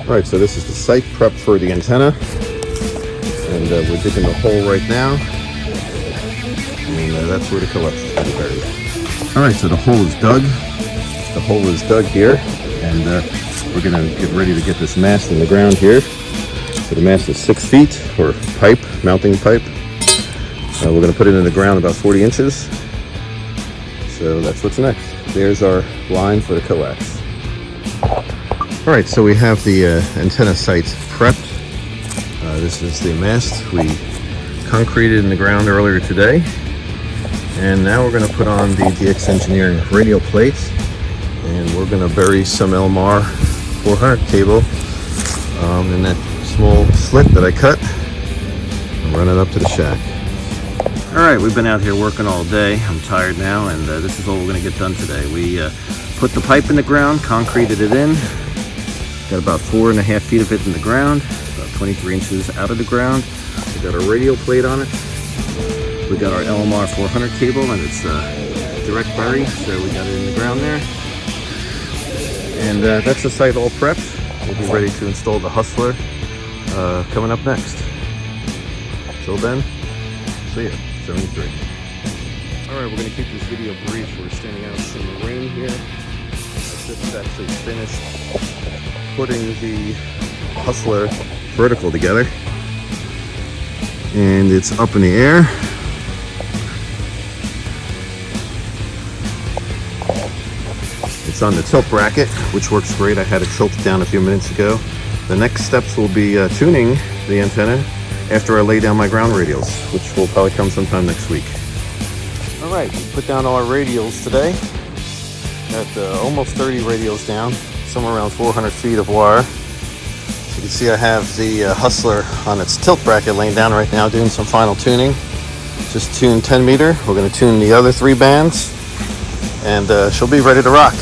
All right, so this is the site prep for the antenna, and we're digging the hole right now, and that's where the coax is going to be buried. All right, so the hole is dug. The hole is dug here, and we're going to get ready to get this mast in the ground here. So the mast is 6 feet, or pipe, mounting pipe. We're going to put it in the ground about 40 inches. So that's what's next. There's our line for the coax. All right, so we have the antenna site prepped. This is the mast we concreted in the ground earlier today. And now we're going to put on the DX Engineering radio plates. And we're going to bury some LMR 400 cable in that small slit that I cut and run it up to the shack. All right, we've been out here working all day. I'm tired now, and this is what we're going to get done today. We put the pipe in the ground, concreted it in. Got about 4.5 feet of it in the ground, about 23 inches out of the ground. We got our radio plate on it. We got our LMR 400 cable, and it's direct bury, so we got it in the ground there. And that's the site all prepped. We'll be ready to install the Hustler coming up next. Till then, see ya. 73. All right, we're going to keep this video brief. We're standing out in the rain here. I just actually finished putting the Hustler vertical together, and it's up in the air. It's on the tilt bracket, which works great. I had it tilted down a few minutes ago. The next steps will be tuning the antenna after I lay down my ground radials, which will probably come sometime next week. All right, we put down all our radials today. Got almost 30 radials down, somewhere around 400 feet of wire. As you can see, I have the Hustler on its tilt bracket laying down right now, doing some final tuning. Just tuned 10 meter. We're going to tune the other 3 bands, and she'll be ready to rock.